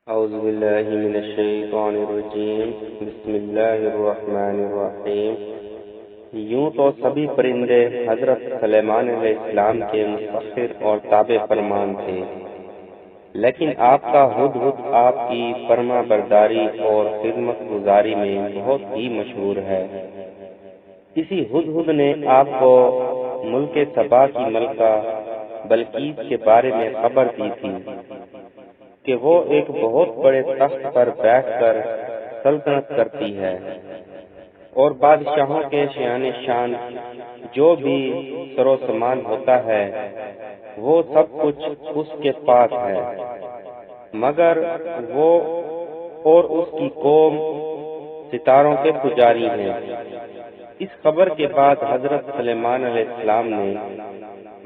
اعوذ باللہ من الشیطان الرجیم بسم اللہ الرحمن الرحیم۔ یوں تو سبھی پرندے حضرت سلیمان علیہ السلام کے مسخر اور تابع فرمان تھے، لیکن آپ کا ہدہد آپ کی فرما برداری اور خدمت گزاری میں بہت ہی مشہور ہے۔ اسی ہدہد نے آپ کو ملک سبا کی ملکہ بلقیس کے بارے میں خبر دی تھی کہ وہ ایک بہت بڑے تخت پر بیٹھ کر سلطنت کرتی ہے، اور بادشاہوں کے شایان شان جو بھی سر و سامان ہوتا ہے وہ سب کچھ اس کے پاس ہے، مگر وہ اور اس کی قوم ستاروں کے پجاری ہیں۔ اس خبر کے بعد حضرت سلیمان علیہ السلام نے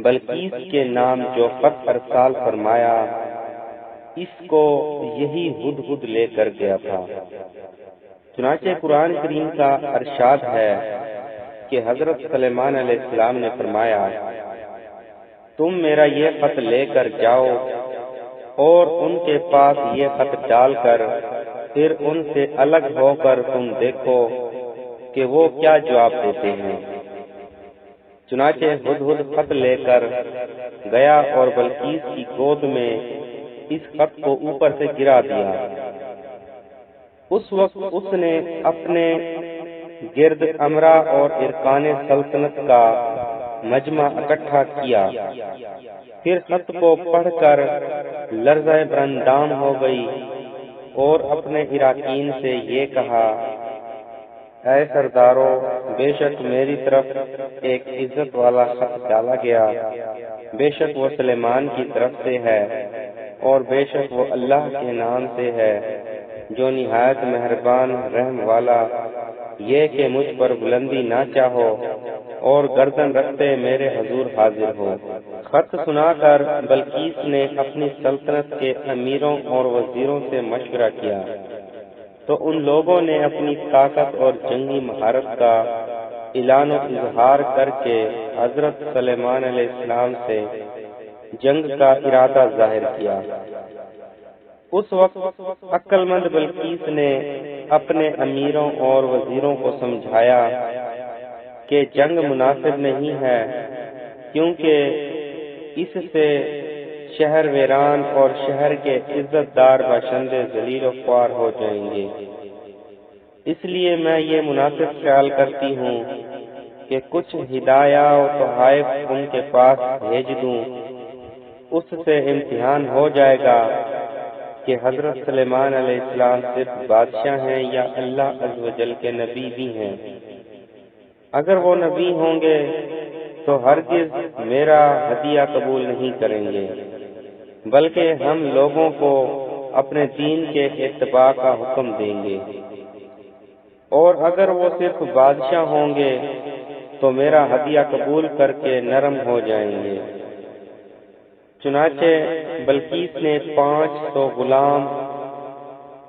بلقیس کے نام جو خط ارسال فرمایا، اس کو یہی ہدہد لے کر گیا تھا۔ چنانچہ قرآن کریم کا ارشاد ہے کہ حضرت سلیمان علیہ السلام نے فرمایا، تم میرا یہ خط لے کر جاؤ اور ان کے پاس یہ خط ڈال کر پھر ان سے الگ ہو کر تم دیکھو کہ وہ کیا جواب دیتے ہیں۔ چنانچہ ہدہد خط لے کر گیا اور بلقیس کی گود میں اس خط کو اوپر سے گرا دیا۔ اس وقت اس نے اپنے گرد امرا اور ارکان سلطنت کا مجمع اکٹھا کیا، پھر خط کو پڑھ کر لرزہ براندام ہو گئی اور اپنے اراکین سے یہ کہا، اے سردارو، بے شک میری طرف ایک عزت والا خط ڈالا گیا، بے شک وہ سلیمان کی طرف سے ہے، اور بے شک وہ اللہ کے نام سے ہے جو نہایت مہربان رحم والا، یہ کہ مجھ پر بلندی نہ چاہو اور گردن رکھتے میرے حضور حاضر ہو۔ خط سنا کر بلقیس نے اپنی سلطنت کے امیروں اور وزیروں سے مشورہ کیا، تو ان لوگوں نے اپنی طاقت اور جنگی مہارت کا اعلان و اظہار کر کے حضرت سلیمان علیہ السلام سے جنگ کا ارادہ ظاہر کیا۔ اس وقت عقل مند بلقیس نے اپنے امیروں اور وزیروں کو سمجھایا کہ جنگ مناسب نہیں ہے، کیونکہ اس سے شہر ویران اور شہر کے عزت دار باشندے ذلیل و خوار ہو جائیں گے۔ اس لیے میں یہ مناسب خیال کرتی ہوں کہ کچھ ہدایہ و تحائف ان کے پاس بھیج دوں، اس سے امتحان ہو جائے گا کہ حضرت سلیمان علیہ السلام صرف بادشاہ ہیں یا اللہ عز و جل کے نبی بھی ہیں۔ اگر وہ نبی ہوں گے تو ہرگز میرا ہدیہ قبول نہیں کریں گے، بلکہ ہم لوگوں کو اپنے دین کے اتباع کا حکم دیں گے، اور اگر وہ صرف بادشاہ ہوں گے تو میرا ہدیہ قبول کر کے نرم ہو جائیں گے۔ چنانچہ بلقیس نے 500 غلام،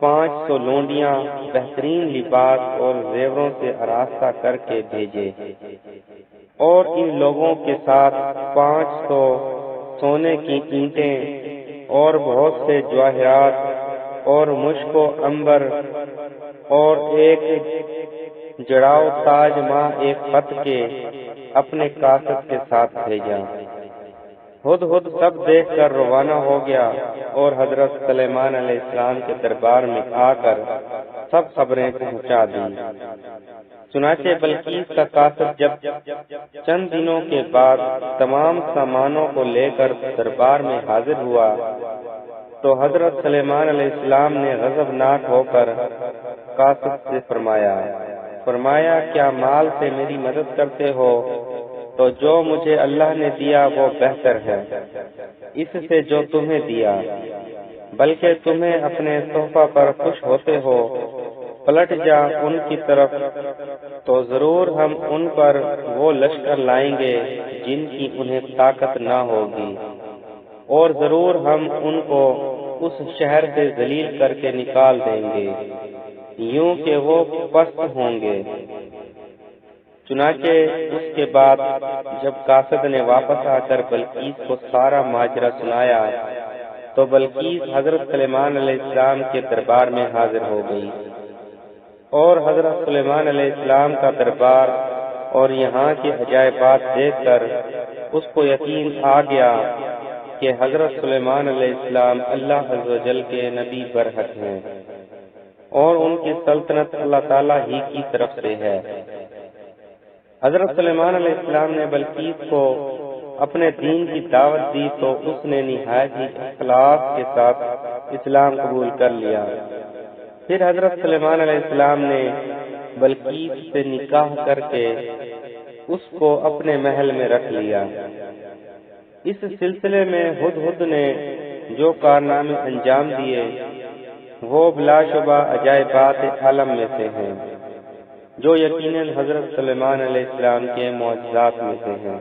500 لونڈیاں بہترین لباس اور زیوروں سے آراستہ کر کے بھیجے، اور ان لوگوں کے ساتھ 500 سونے کی اینٹیں اور بہت سے جواہرات اور مشک و عنبر اور ایک جڑاؤ تاج ماں ایک خط کے اپنے کاسد کے ساتھ بھیجا۔ ہدہد سب دیکھ کر روانہ ہو گیا اور حضرت سلیمان علیہ السلام کے دربار میں آ کر سب خبریں پہنچا دی۔ چنانچہ بلقیس کا قاصد جب چند دنوں کے بعد تمام سامانوں کو لے کر دربار میں حاضر ہوا تو حضرت سلیمان علیہ السلام نے غضبناک ہو کر قاصد سے فرمایا کیا مال سے میری مدد کرتے ہو تو جو مجھے اللہ نے دیا وہ بہتر ہے اس سے جو تمہیں دیا، بلکہ تمہیں اپنے تحفہ پر خوش ہوتے ہو، پلٹ جا ان کی طرف تو ضرور ہم ان پر وہ لشکر لائیں گے جن کی انہیں طاقت نہ ہوگی، اور ضرور ہم ان کو اس شہر سے ذلیل کر کے نکال دیں گے، یوں کہ وہ پست ہوں گے۔ چنانچہ اس کے بعد جب قاصد نے واپس آ کر بلقیس کو سارا ماجرا سنایا تو بلقیس حضرت سلیمان علیہ السلام کے دربار میں حاضر ہو گئی، اور حضرت سلیمان علیہ السلام کا دربار اور یہاں کے عجائبات دیکھ کر اس کو یقین آ گیا کہ حضرت سلیمان علیہ السلام اللہ عز و جل کے نبی برحق ہیں، اور ان کی سلطنت اللہ تعالیٰ ہی کی طرف سے ہے۔ حضرت سلیمان علیہ السلام نے بلقیس کو اپنے دین کی دعوت دی تو اس نے نہایت ہی اخلاص کے ساتھ اسلام قبول کر لیا۔ پھر حضرت سلیمان علیہ السلام نے بلقیس سے نکاح کر کے اس کو اپنے محل میں رکھ لیا۔ اس سلسلے میں ہدہد نے جو کارنامے انجام دیے وہ بلا شبہ عجائبات عالم میں سے ہیں، جو یقیناً حضرت سلیمان علیہ السلام کے معجزات میں سے ہیں۔